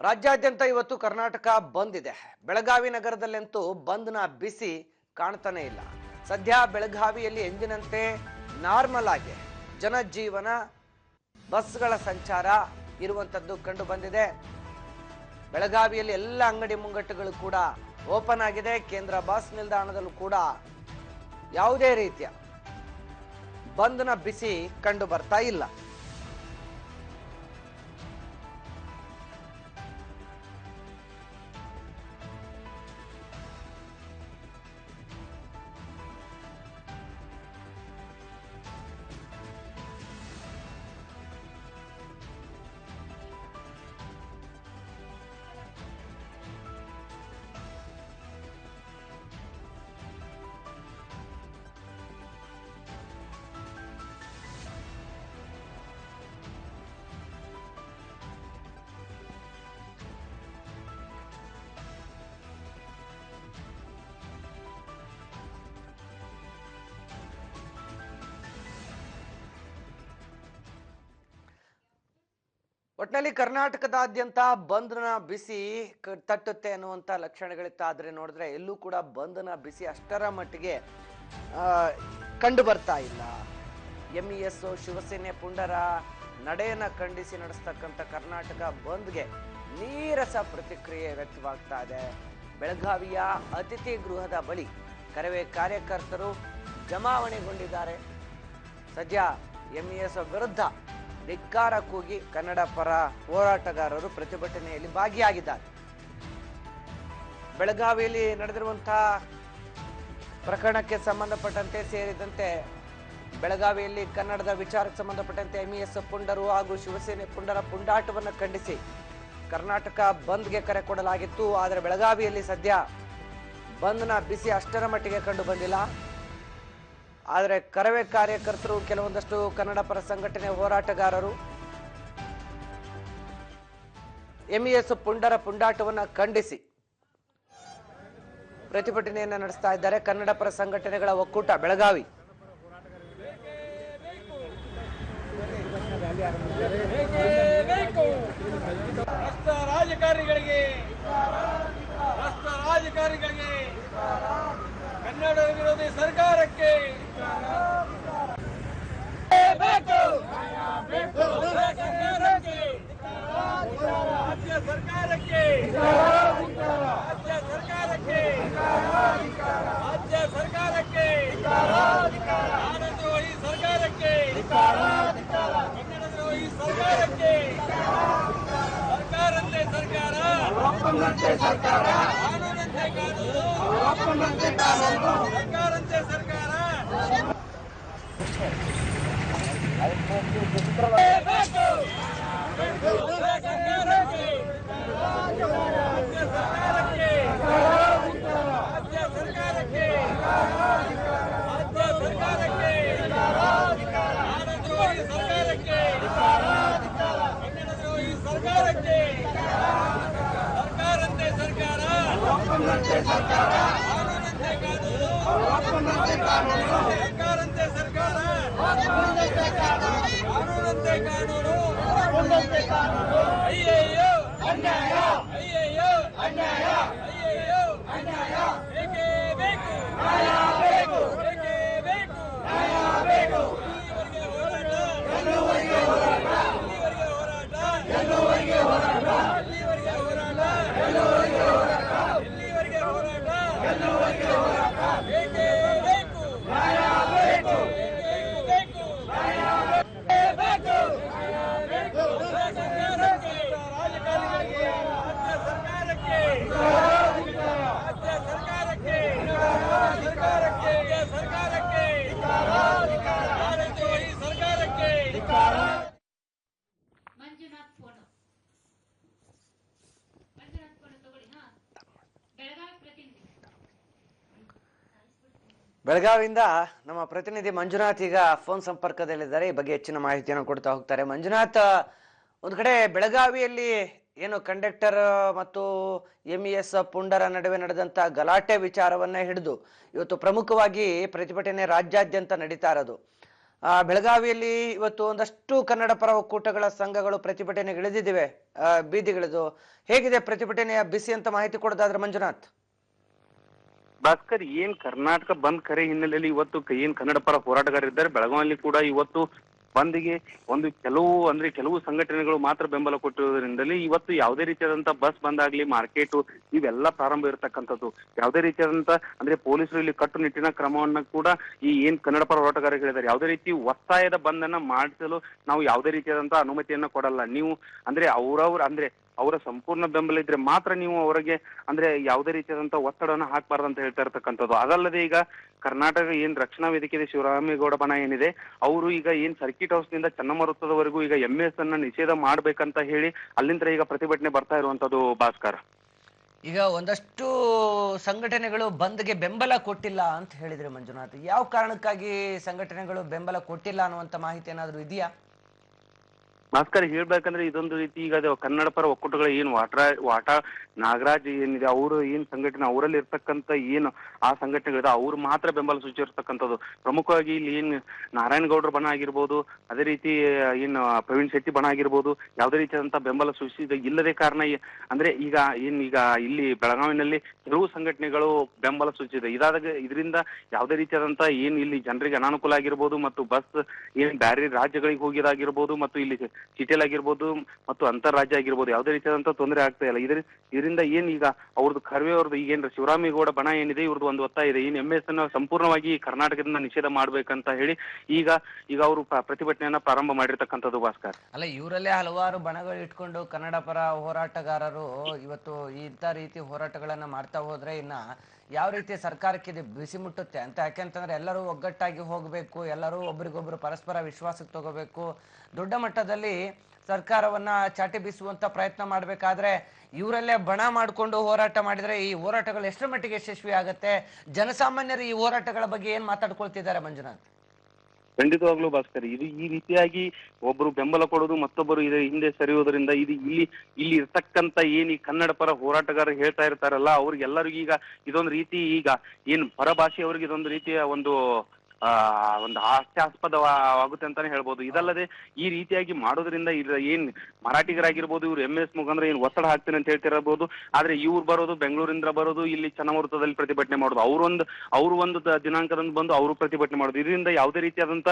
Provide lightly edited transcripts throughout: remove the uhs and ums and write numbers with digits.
ರಾಜ್ಯಾದ್ಯಂತ ಇವತ್ತು ಕರ್ನಾಟಕ ಬಂದ್ ಇದೆ. ಬೆಳಗಾವಿ ನಗರದಲ್ಲಂತೂ ಬಂದ್ನ ಬಿಸಿ ಕಾಣ್ತಾನೆ ಇಲ್ಲ. ಸದ್ಯ ಬೆಳಗಾವಿಯಲ್ಲಿ ಎಂದಿನಂತೆ ನಾರ್ಮಲ್ ಆಗಿ ಜನಜೀವನ ಬಸ್ಗಳ ಸಂಚಾರ ಇರುವಂತದ್ದು ಕಂಡು ಬಂದಿದೆ. ಬೆಳಗಾವಿಯಲ್ಲಿ ಎಲ್ಲ ಅಂಗಡಿ ಮುಂಗಟ್ಟುಗಳು ಕೂಡ ಓಪನ್ ಆಗಿದೆ. ಕೇಂದ್ರ ಬಸ್ ನಿಲ್ದಾಣದಲ್ಲೂ ಕೂಡ ಯಾವುದೇ ರೀತಿಯ ಬಂದ್ನ ಬಿಸಿ ಕಂಡು ಬರ್ತಾ ಇಲ್ಲ. ಒಟ್ಟಿನಲ್ಲಿ ಕರ್ನಾಟಕದಾದ್ಯಂತ ಬಂದ್ನ ಬಿಸಿ ತಟ್ಟುತ್ತೆ ಅನ್ನುವಂತ ಲಕ್ಷಣಗಳಿತ್ತ. ಆದ್ರೆ ನೋಡಿದ್ರೆ ಎಲ್ಲೂ ಕೂಡ ಬಂದ್ನ ಬಿಸಿ ಅಷ್ಟರ ಮಟ್ಟಿಗೆ ಕಂಡು ಬರ್ತಾ ಇಲ್ಲ. ಎಂಇಎಸ್ ಶಿವಸೇನೆ ಪುಂಡರ ನಡೆಯನ್ನ ಖಂಡಿಸಿ ನಡೆಸ್ತಕ್ಕಂಥ ಕರ್ನಾಟಕ ಬಂದ್ಗೆ ನೀರಸ ಪ್ರತಿಕ್ರಿಯೆ ವ್ಯಕ್ತವಾಗ್ತಾ ಇದೆ. ಬೆಳಗಾವಿಯ ಅತಿಥಿ ಗೃಹದ ಬಳಿ ಕರವೇ ಕಾರ್ಯಕರ್ತರು ಜಮಾವಣೆಗೊಂಡಿದ್ದಾರೆ. ಸದ್ಯ ಎಂಇಎಸ್ ವಿರುದ್ಧ ಧಿಕ್ಕಾರ ಕೂಗಿ ಕನ್ನಡ ಪರ ಹೋರಾಟಗಾರರು ಪ್ರತಿಭಟನೆಯಲ್ಲಿ ಭಾಗಿಯಾಗಿದ್ದಾರೆ. ಬೆಳಗಾವಿಯಲ್ಲಿ ನಡೆದಿರುವಂತಹ ಪ್ರಕರಣಕ್ಕೆ ಸಂಬಂಧಪಟ್ಟಂತೆ ಸೇರಿದಂತೆ ಬೆಳಗಾವಿಯಲ್ಲಿ ಕನ್ನಡದ ವಿಚಾರಕ್ಕೆ ಸಂಬಂಧಪಟ್ಟಂತೆ ಎಂಇಎಸ್ ಪುಂಡರು ಹಾಗೂ ಶಿವಸೇನೆ ಪುಂಡರ ಪುಂಡಾಟವನ್ನು ಖಂಡಿಸಿ ಕರ್ನಾಟಕ ಬಂದ್ಗೆ ಕರೆ ಕೊಡಲಾಗಿತ್ತು. ಆದರೆ ಬೆಳಗಾವಿಯಲ್ಲಿ ಸದ್ಯ ಬಂದ್ನ ಬಿಸಿ ಅಷ್ಟರ ಮಟ್ಟಿಗೆ ಕಂಡು ಬಂದಿಲ್ಲ. ಆದರೆ ಕರವೇ ಕಾರ್ಯಕರ್ತರು, ಕೆಲವೊಂದಷ್ಟು ಕನ್ನಡ ಪರ ಸಂಘಟನೆ ಹೋರಾಟಗಾರರು ಎಂಇಎಸ್ ಪುಂಡರ ಪುಂಡಾಟವನ್ನು ಖಂಡಿಸಿ ಪ್ರತಿಭಟನೆಯನ್ನ ನಡೆಸ್ತಾ ಇದ್ದಾರೆ. ಕನ್ನಡ ಪರ ಸಂಘಟನೆಗಳ ಒಕ್ಕೂಟ ಬೆಳಗಾವಿ ರಾಜಕಾರಿಗಳಿಗೆ ಕನ್ನಡ ವಿರೋಧಿ ಸರ್ಕಾರಕ್ಕೆ ರಾಜ್ಯ ಸರ್ಕಾರಕ್ಕೆ ದ್ರೋಹಿ ಸರ್ಕಾರಕ್ಕೆ ಕನ್ನಡದ್ರೋಹಿ ಸರ್ಕಾರಕ್ಕೆ ಸರ್ಕಾರಂತೆ ಸರ್ಕಾರ ಕಾನೂನಂತೆ ಕಾನೂನು ಸರ್ಕಾರಂತೆ ಸರ್ಕಾರ ಸರ್ಕಾರಂತೆ ಸರ್ಕಾರ ಕಾನೂನಂತೆ ಕಾನೂನು ಅಯ್ಯಯ್ಯೋ ಅನ್ಯಾಯ ಅಯ್ಯಯ್ಯೋ ಅನ್ಯಾಯ ಅಯ್ಯಯ್ಯೋ ಅನ್ಯಾಯ ಬೇಕೇ ಬೇಕು ನ್ಯಾಯ ಬೇಕು ಬೇಕೇ ಬೇಕು ನ್ಯಾಯ ಬೇಕು ಇಲ್ಲಿವರೆಗೆ ಹೋರಾಟ ಇಲ್ಲಿವರೆಗೆ ಹೋರಾಟ ಇಲ್ಲಿವರೆಗೆ ಹೋರಾಟ ಇಲ್ಲಿವರೆಗೆ ಹೋರಾಟ ಇಲ್ಲಿವರೆಗೆ ಹೋರಾಟ ಬೇಕೇ ಬೇಕು ನ್ಯಾಯ ಬೇಕು ಬೇಕು ನ್ಯಾಯ ಬೇಕು ರಾಜಕಾರಣಿಗಳಿಗೆ ಸರ್ಕಾರಕ್ಕೆ ಬೆಳಗಾವಿಯಿಂದ ನಮ್ಮ ಪ್ರತಿನಿಧಿ ಮಂಜುನಾಥ್ ಈಗ ಫೋನ್ ಸಂಪರ್ಕದಲ್ಲಿದ್ದಾರೆ. ಈ ಬಗ್ಗೆ ಹೆಚ್ಚಿನ ಮಾಹಿತಿಯನ್ನು ಕೊಡ್ತಾ ಹೋಗ್ತಾರೆ. ಮಂಜುನಾಥ್, ಒಂದು ಕಡೆ ಬೆಳಗಾವಿಯಲ್ಲಿ ಏನು ಕಂಡಕ್ಟರ್ ಮತ್ತು ಎಂಇಎಸ್ ಪುಂಡರ ನಡುವೆ ನಡೆದಂತ ಗಲಾಟೆ ವಿಚಾರವನ್ನ ಹಿಡಿದು ಇವತ್ತು ಪ್ರಮುಖವಾಗಿ ಪ್ರತಿಭಟನೆ ರಾಜ್ಯಾದ್ಯಂತ ನಡೀತಾ ಇರೋದು. ಬೆಳಗಾವಿಯಲ್ಲಿ ಇವತ್ತು ಒಂದಷ್ಟು ಕನ್ನಡ ಪರ ಒಕ್ಕೂಟಗಳ ಸಂಘಗಳು ಪ್ರತಿಭಟನೆಗೆ ಇಳಿದಿವೆ, ಬೀದಿಗಿಳಿದು. ಹೇಗಿದೆ ಪ್ರತಿಭಟನೆಯ ಬಿಸಿ ಅಂತ ಮಾಹಿತಿ ಕೊಡೋದಾದ್ರೆ ಮಂಜುನಾಥ್? ಭಾಸ್ಕರ್, ಏನ್ ಕರ್ನಾಟಕ ಬಂದ್ ಕರೆ ಹಿನ್ನೆಲೆಯಲ್ಲಿ ಇವತ್ತು ಏನ್ ಕನ್ನಡ ಪರ ಹೋರಾಟಗಾರರಿದ್ದಾರೆ ಬೆಳಗಾವಿಯಲ್ಲಿ ಕೂಡ ಇವತ್ತು ಬಂದ್ಗೆ ಒಂದು ಕೆಲವು ಸಂಘಟನೆಗಳು ಮಾತ್ರ ಬೆಂಬಲ ಕೊಟ್ಟಿರೋದ್ರಿಂದಲೇ ಇವತ್ತು ಯಾವುದೇ ರೀತಿಯಾದಂತ ಬಸ್ ಬಂದ್ ಆಗ್ಲಿ, ಮಾರ್ಕೆಟ್ ಇವೆಲ್ಲ ಪ್ರಾರಂಭ ಇರತಕ್ಕಂಥದ್ದು. ಯಾವುದೇ ರೀತಿಯಾದಂತ ಅಂದ್ರೆ ಪೊಲೀಸರು ಇಲ್ಲಿ ಕಟ್ಟುನಿಟ್ಟಿನ ಕ್ರಮವನ್ನ ಕೂಡ ಈ ಏನ್ ಕನ್ನಡ ಪರ ಹೋರಾಟಗಾರರು ಹೇಳಿದ್ದಾರೆ. ಯಾವುದೇ ರೀತಿ ಒತ್ತಾಯದ ಬಂದನ್ನ ಮಾಡಿಸಲು ನಾವು ಯಾವುದೇ ರೀತಿಯಾದಂತ ಅನುಮತಿಯನ್ನ ಕೊಡಲ್ಲ. ನೀವು ಅಂದ್ರೆ ಅವರ ಸಂಪೂರ್ಣ ಬೆಂಬಲ ಇದ್ರೆ ಮಾತ್ರ ನೀವು ಅವರಿಗೆ ಅಂದ್ರೆ ಯಾವುದೇ ರೀತಿಯಾದಂತ ಒತ್ತಡವನ್ನು ಹಾಕ್ಬಾರ್ದು ಅಂತ ಹೇಳ್ತಾ ಇರ್ತಕ್ಕಂಥದ್ದು. ಅದಲ್ಲದೆ ಈಗ ಕರ್ನಾಟಕ ಏನ್ ರಕ್ಷಣಾ ವೇದಿಕೆ ಶಿವರಾಮೇಗೌಡ ಬಣ ಏನಿದೆ, ಅವರು ಈಗ ಏನ್ ಸರ್ಕಿಟ್ ಹೌಸ್ ನಿಂದ ಚನ್ನಮ್ಮ ವೃತ್ತದವರೆಗೂ ಈಗ MS ಅನ್ನ ನಿಷೇಧ ಮಾಡ್ಬೇಕಂತ ಹೇಳಿ ಅಲ್ಲಿಂದ ಈಗ ಪ್ರತಿಭಟನೆ ಬರ್ತಾ ಇರುವಂತದ್ದು ಭಾಸ್ಕರ್. ಈಗ ಒಂದಷ್ಟು ಸಂಘಟನೆಗಳು ಬಂದ್ಗೆ ಬೆಂಬಲ ಕೊಟ್ಟಿಲ್ಲ ಅಂತ ಹೇಳಿದ್ರೆ ಮಂಜುನಾಥ್, ಯಾವ ಕಾರಣಕ್ಕಾಗಿ ಸಂಘಟನೆಗಳು ಬೆಂಬಲ ಕೊಟ್ಟಿಲ್ಲ ಅನ್ನುವಂತ ಮಾಹಿತಿ ಏನಾದ್ರು ಇದೆಯಾ? ಭಾಸ್ಕರ್, ಹೇಳ್ಬೇಕಂದ್ರೆ ಇದೊಂದು ರೀತಿ ಈಗ ಕನ್ನಡ ಪರ ಒಕ್ಕೂಟಗಳ ಏನು ವಾಟಾ ನಾಗರಾಜ್ ಏನಿದೆ, ಅವರು ಏನ್ ಸಂಘಟನೆ ಅವರಲ್ಲಿ ಇರ್ತಕ್ಕಂಥ ಏನು ಆ ಸಂಘಟನೆಗಳಿದೆ ಅವ್ರು ಮಾತ್ರ ಬೆಂಬಲ ಸೂಚಿಸಿರ್ತಕ್ಕಂಥದ್ದು. ಪ್ರಮುಖವಾಗಿ ಇಲ್ಲಿ ಏನ್ ನಾರಾಯಣಗೌಡರ ಬಣ ಆಗಿರ್ಬೋದು, ಅದೇ ರೀತಿ ಏನ್ ಪ್ರವೀಣ್ ಶೆಟ್ಟಿ ಬಣ ಆಗಿರ್ಬೋದು, ಯಾವುದೇ ರೀತಿಯಾದಂತ ಬೆಂಬಲ ಸೂಚಿಸಿದ ಇಲ್ಲದೆ ಕಾರಣ ಅಂದ್ರೆ ಈಗ ಇಲ್ಲಿ ಬೆಳಗಾವಿನಲ್ಲಿ ಕೆಲವು ಸಂಘಟನೆಗಳು ಬೆಂಬಲ ಸೂಚಿಸಿದೆ. ಇದರಿಂದ ಯಾವುದೇ ರೀತಿಯಾದಂತ ಏನ್ ಇಲ್ಲಿ ಜನರಿಗೆ ಅನಾನುಕೂಲ ಆಗಿರ್ಬೋದು ಮತ್ತು ಬಸ್ ಏನ್ ಬ್ಯಾರೆ ರಾಜ್ಯಗಳಿಗೆ ಹೋಗಿದಾಗಿರ್ಬೋದು ಮತ್ತು ಇಲ್ಲಿ ಸಿಟಿಲ್ ಆಗಿರ್ಬೋದು ಮತ್ತು ಅಂತಾರಾಜ್ಯ ಆಗಿರ್ಬೋದು ಯಾವುದೇ ರೀತಿಯಾದಂತ ತೊಂದರೆ ಆಗ್ತಾ ಇಲ್ಲ. ಇದರಿಂದ ಏನ್ ಈಗ ಅವ್ರದ್ದು ಖರ್ವೆ ಅವ್ರದ್ದು ಈಗೇನ್ ಶಿವರಾಮೇಗೌಡ ಬಣ ಏನಿದೆ ಇವ್ರದ್ದು ಒಂದು ಒತ್ತಾಯ ಇದೆ, ಏನ್ MS ಅನ್ನ ಸಂಪೂರ್ಣವಾಗಿ ಕರ್ನಾಟಕದಿಂದ ನಿಷೇಧ ಮಾಡ್ಬೇಕಂತ ಹೇಳಿ ಈಗ ಅವರು ಪ್ರತಿಭಟನೆಯನ್ನ ಪ್ರಾರಂಭ ಮಾಡಿರ್ತಕ್ಕಂಥದ್ದು ಭಾಸ್ಕರ್. ಅಲ್ಲ, ಇವರಲ್ಲೇ ಹಲವಾರು ಬಣಗಳು ಇಟ್ಕೊಂಡು ಕನ್ನಡ ಪರ ಹೋರಾಟಗಾರರು ಇವತ್ತು ಇಂಥ ರೀತಿ ಹೋರಾಟಗಳನ್ನ ಮಾಡ್ತಾ ಹೋದ್ರೆ ಇನ್ನ ಯಾವ ರೀತಿ ಸರ್ಕಾರಕ್ಕೆ ಇದು ಬಿಸಿ ಮುಟ್ಟುತ್ತೆ ಅಂತ. ಯಾಕೆಂತಂದ್ರೆ ಎಲ್ಲರೂ ಒಗ್ಗಟ್ಟಾಗಿ ಹೋಗ್ಬೇಕು, ಎಲ್ಲರೂ ಒಬ್ರಿಗೊಬ್ರು ಪರಸ್ಪರ ವಿಶ್ವಾಸಕ್ಕೆ ತಗೋಬೇಕು, ದೊಡ್ಡ ಮಟ್ಟದಲ್ಲಿ ಸರ್ಕಾರವನ್ನ ಚಾಟಿ ಬೀಸುವಂತ ಪ್ರಯತ್ನ ಮಾಡ್ಬೇಕಾದ್ರೆ ಇವರಲ್ಲೇ ಬಣ ಮಾಡಿಕೊಂಡು ಹೋರಾಟ ಮಾಡಿದ್ರೆ ಈ ಹೋರಾಟಗಳು ಎಷ್ಟರ ಮಟ್ಟಿಗೆ ಯಶಸ್ವಿ ಆಗತ್ತೆ? ಜನಸಾಮಾನ್ಯರು ಈ ಹೋರಾಟಗಳ ಬಗ್ಗೆ ಏನ್ ಮಾತಾಡ್ಕೊಳ್ತಿದ್ದಾರೆ ಮಂಜುನಾಥ್? ಖಂಡಿತವಾಗ್ಲೂ ಭಾಸ್ಕರ್, ಇದು ಈ ರೀತಿಯಾಗಿ ಒಬ್ರು ಬೆಂಬಲ ಕೊಡೋದು ಮತ್ತೊಬ್ಬರು ಇದರ ಹಿಂದೆ ಸರಿಯೋದ್ರಿಂದ ಇಲ್ಲಿ ಇರ್ತಕ್ಕಂತ ಏನ್ ಈ ಕನ್ನಡ ಪರ ಹೋರಾಟಗಾರರು ಹೇಳ್ತಾ ಇರ್ತಾರಲ್ಲ ಅವ್ರಿಗೆಲ್ಲರಿಗೂ ಈಗ ಇದೊಂದು ರೀತಿ ಈಗ ಏನ್ ಪರಭಾಷೆಯವ್ರಿಗೆ ಇದೊಂದು ರೀತಿಯ ಒಂದು ಹಾಸ್ಯಾಸ್ಪದವಾಗುತ್ತೆ ಅಂತಾನೆ ಹೇಳ್ಬೋದು. ಇದಲ್ಲದೆ ಈ ರೀತಿಯಾಗಿ ಮಾಡೋದ್ರಿಂದ ಏನ್ ಮರಾಠಿಗರಾಗಿರ್ಬೋದು ಇವ್ರು MS ಮುಖಾಂತರ ಏನ್ ಒತ್ತಡ ಹಾಕ್ತೀನಿ ಅಂತ ಹೇಳ್ತಿರಬಹುದು. ಆದ್ರೆ ಇವ್ರು ಬರೋದು ಬೆಂಗಳೂರಿಂದ ಬರೋದು ಇಲ್ಲಿ ಚನ್ನವೃತ್ತದಲ್ಲಿ ಪ್ರತಿಭಟನೆ ಮಾಡೋದು, ಅವರು ಒಂದು ದಿನಾಂಕದಂದು ಬಂದು ಅವರು ಪ್ರತಿಭಟನೆ ಮಾಡೋದು. ಇದರಿಂದ ಯಾವುದೇ ರೀತಿಯಾದಂತ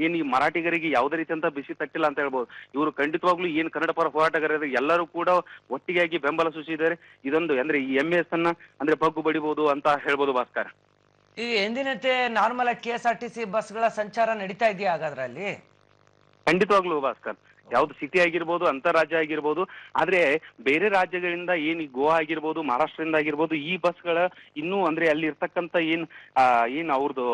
ಏನ್ ಈ ಮರಾಠಿಗರಿಗೆ ಯಾವುದೇ ರೀತಿಯಂತ ಬಿಸಿ ತಟ್ಟಿಲ್ಲ ಅಂತ ಹೇಳ್ಬೋದು. ಇವರು ಖಂಡಿತವಾಗ್ಲೂ ಏನ್ ಕನ್ನಡ ಪರ ಹೋರಾಟಗಾರರು ಎಲ್ಲರೂ ಕೂಡ ಒಟ್ಟಿಗಾಗಿ ಬೆಂಬಲ ಸೂಚಿಸಿದ್ದಾರೆ. ಇದೊಂದು ಅಂದ್ರೆ ಈ MS ಅನ್ನ ಅಂದ್ರೆ ಬಗ್ಗು ಬಡಿಬಹುದು ಅಂತ ಹೇಳ್ಬೋದು ಭಾಸ್ಕರ್. ಈ ಎಂದಿನಂತೆ ನಾರ್ಮಲ್ KSRTC ಬಸ್ಗಳ ಸಂಚಾರ ನಡೀತಾ ಇದೆಯಾ ಹಾಗಾದ್ರೆ ಅಲ್ಲಿ? ಖಂಡಿತವಾಗ್ಲೂ ಭಾಸ್ಕರ್, ಯಾವ್ದು ಸಿಟಿ ಆಗಿರ್ಬೋದು ಅಂತಾರಾಜ್ಯ ಆಗಿರ್ಬೋದು, ಆದ್ರೆ ಬೇರೆ ರಾಜ್ಯಗಳಿಂದ ಏನ್ ಗೋವಾ ಆಗಿರ್ಬೋದು ಮಹಾರಾಷ್ಟ್ರದಿಂದ ಆಗಿರ್ಬೋದು ಈ ಬಸ್ಗಳ ಇನ್ನೂ ಅಂದ್ರೆ ಅಲ್ಲಿ ಇರ್ತಕ್ಕಂತ ಏನ್ ಅವ್ರದ್ದು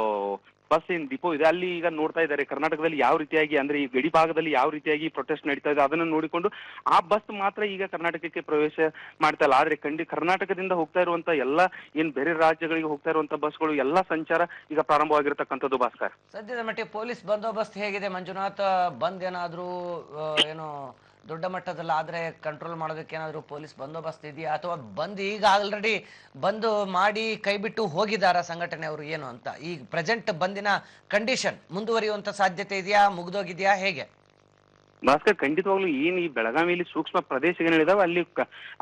ಬಸ್ ಏನ್ ಡಿಪೋ ಇದೆ ಅಲ್ಲಿ ಈಗ ನೋಡ್ತಾ ಇದ್ದಾರೆ ಕರ್ನಾಟಕದಲ್ಲಿ ಯಾವ ರೀತಿಯಾಗಿ ಅಂದ್ರೆ ಈ ಗಡಿ ಭಾಗದಲ್ಲಿ ಯಾವ ರೀತಿಯಾಗಿ ಪ್ರೊಟೆಸ್ಟ್ ನಡೀತಾ ಇದೆ ಅದನ್ನ ನೋಡಿಕೊಂಡು ಆ ಬಸ್ ಮಾತ್ರ ಈಗ ಕರ್ನಾಟಕಕ್ಕೆ ಪ್ರವೇಶ ಮಾಡ್ತಾ ಇಲ್ಲ. ಆದ್ರೆ ಕರ್ನಾಟಕದಿಂದ ಹೋಗ್ತಾ ಇರುವಂತ ಎಲ್ಲಾ ಏನ್ ಬೇರೆ ರಾಜ್ಯಗಳಿಗೆ ಹೋಗ್ತಾ ಇರುವಂತ ಬಸ್ಗಳು ಎಲ್ಲಾ ಸಂಚಾರ ಈಗ ಪ್ರಾರಂಭವಾಗಿರ್ತಕ್ಕಂಥದ್ದು ಭಾಸ್ಕರ್. ಸದ್ಯದ ಮಟ್ಟಿಗೆ ಪೊಲೀಸ್ ಬಂದೋಬಸ್ತ್ ಹೇಗಿದೆ ಮಂಜುನಾಥ್? ಬಂದ್ ಏನಾದ್ರೂ ಏನು ದೊಡ್ಡ ಮಟ್ಟದಲ್ಲಿ ಆದ್ರೆ ಕಂಟ್ರೋಲ್ ಮಾಡೋದಕ್ಕೆ ಏನಾದ್ರು ಪೊಲೀಸ್ ಬಂದೋಬಸ್ತ್ ಇದೆಯಾ, ಅಥವಾ ಬಂದ್ ಈಗ ಆಲ್ರೆಡಿ ಬಂದು ಮಾಡಿ ಕೈ ಬಿಟ್ಟು ಹೋಗಿದಾರ ಸಂಘಟನೆಯವರು ಏನು ಅಂತ? ಈಗ ಪ್ರೆಸೆಂಟ್ ಬಂದಿನ ಕಂಡೀಷನ್ ಮುಂದುವರಿಯುವಂತ ಸಾಧ್ಯತೆ ಇದೆಯಾ, ಮುಗ್ದೋಗಿದ್ಯಾ, ಹೇಗೆ? ಭಾಸ್ಕರ್, ಖಂಡಿತವಾಗ್ಲೂ ಏನ್ ಈ ಬೆಳಗಾವಿಯಲ್ಲಿ ಸೂಕ್ಷ್ಮ ಪ್ರದೇಶಗಳಿದಾವೆ ಅಲ್ಲಿ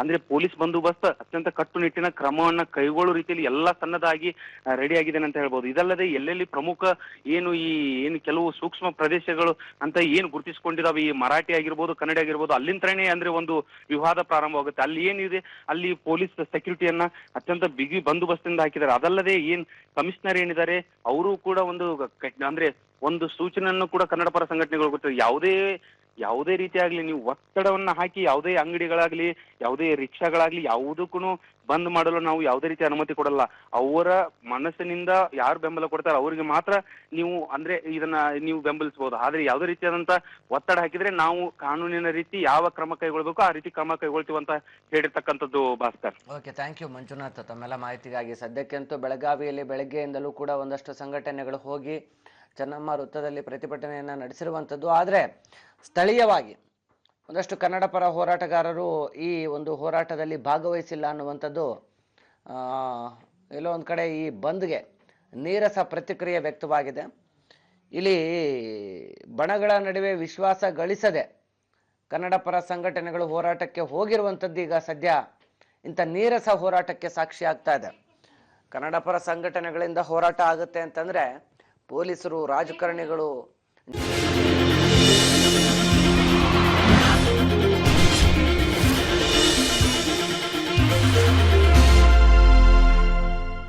ಅಂದ್ರೆ ಪೊಲೀಸ್ ಬಂದೋಬಸ್ತ್ ಅತ್ಯಂತ ಕಟ್ಟುನಿಟ್ಟಿನ ಕ್ರಮವನ್ನ ಕೈಗೊಳ್ಳೋ ರೀತಿಯಲ್ಲಿ ಎಲ್ಲಾ ಸನ್ನದಾಗಿ ರೆಡಿ ಆಗಿದೆ ಅಂತ ಹೇಳ್ಬೋದು. ಇದಲ್ಲದೆ ಎಲ್ಲೆಲ್ಲಿ ಪ್ರಮುಖ ಏನು ಕೆಲವು ಸೂಕ್ಷ್ಮ ಪ್ರದೇಶಗಳು ಅಂತ ಏನ್ ಗುರುತಿಸಿಕೊಂಡಿದಾವೆ, ಈ ಮರಾಠಿ ಆಗಿರ್ಬೋದು ಕನ್ನಡ ಆಗಿರ್ಬೋದು, ಅಲ್ಲಿಂದನೇ ಅಂದ್ರೆ ಒಂದು ವಿವಾದ ಪ್ರಾರಂಭವಾಗುತ್ತೆ. ಅಲ್ಲಿ ಏನಿದೆ ಅಲ್ಲಿ ಪೊಲೀಸ್ ಸೆಕ್ಯೂರಿಟಿಯನ್ನ ಅತ್ಯಂತ ಬಿಗಿ ಬಂದೋಬಸ್ತಿಂದ ಹಾಕಿದ್ದಾರೆ. ಅದಲ್ಲದೆ ಏನ್ ಕಮಿಷನರ್ ಏನಿದ್ದಾರೆ ಅವರು ಕೂಡ ಅಂದ್ರೆ ಒಂದು ಸೂಚನೆಯನ್ನು ಕೂಡ ಕನ್ನಡ ಪರ ಸಂಘಟನೆಗಳು ಗೊತ್ತಿದೆ. ಯಾವುದೇ ರೀತಿಯಾಗ್ಲಿ ನೀವು ಒತ್ತಡವನ್ನ ಹಾಕಿ ಯಾವುದೇ ಅಂಗಡಿಗಳಾಗ್ಲಿ ಯಾವುದೇ ರಿಕ್ಷಾಗಳಾಗ್ಲಿ ಯಾವುದಕ್ಕೂ ಬಂದ್ ಮಾಡಲು ನಾವು ಯಾವುದೇ ರೀತಿ ಅನುಮತಿ ಕೊಡಲ್ಲ. ಅವರ ಮನಸ್ಸಿನಿಂದ ಯಾರು ಬೆಂಬಲ ಕೊಡ್ತಾರೆ ಅವರಿಗೆ ಮಾತ್ರ ಇದನ್ನ ನೀವು ಬೆಂಬಲಿಸಬಹುದು. ಆದ್ರೆ ಯಾವುದೇ ರೀತಿಯಾದಂತ ಒತ್ತಡ ಹಾಕಿದ್ರೆ ನಾವು ಕಾನೂನಿನ ರೀತಿ ಯಾವ ಕ್ರಮ ಕೈಗೊಳ್ಬೇಕು ಆ ರೀತಿ ಕ್ರಮ ಕೈಗೊಳ್ತೀವಿ ಅಂತ ಹೇಳಿರ್ತಕ್ಕಂಥದ್ದು Bhaskar. Okay, thank you Manjunath ತಮ್ಮೆಲ್ಲ ಮಾಹಿತಿಗಾಗಿ. ಸದ್ಯಕ್ಕಂತೂ ಬೆಳಗಾವಿಯಲ್ಲಿ ಬೆಳಗ್ಗೆಯಿಂದಲೂ ಕೂಡ ಒಂದಷ್ಟು ಸಂಘಟನೆಗಳು ಹೋಗಿ ಚನ್ನಮ್ಮ ವೃತ್ತದಲ್ಲಿ ಪ್ರತಿಭಟನೆಯನ್ನ ನಡೆಸಿರುವಂಥದ್ದು. ಆದರೆ ಸ್ಥಳೀಯವಾಗಿ ಒಂದಷ್ಟು ಕನ್ನಡ ಪರ ಹೋರಾಟಗಾರರು ಈ ಒಂದು ಹೋರಾಟದಲ್ಲಿ ಭಾಗವಹಿಸಿಲ್ಲ ಅನ್ನುವಂಥದ್ದು ಎಲ್ಲೋ ಒಂದು ಕಡೆ ಈ ಬಂದ್ಗೆ ನೀರಸ ಪ್ರತಿಕ್ರಿಯೆ ವ್ಯಕ್ತವಾಗಿದೆ. ಇಲ್ಲಿ ಬಣಗಳ ನಡುವೆ ವಿಶ್ವಾಸ ಗಳಿಸದೆ ಕನ್ನಡ ಪರ ಸಂಘಟನೆಗಳು ಹೋರಾಟಕ್ಕೆ ಹೋಗಿರುವಂಥದ್ದು ಈಗ ಸದ್ಯ ಇಂಥ ನೀರಸ ಹೋರಾಟಕ್ಕೆ ಸಾಕ್ಷಿ ಆಗ್ತಾ ಇದೆ. ಕನ್ನಡ ಪರ ಸಂಘಟನೆಗಳಿಂದ ಹೋರಾಟ ಆಗುತ್ತೆ ಅಂತಂದ್ರೆ ಪೊಲೀಸರು, ರಾಜಕಾರಣಿಗಳು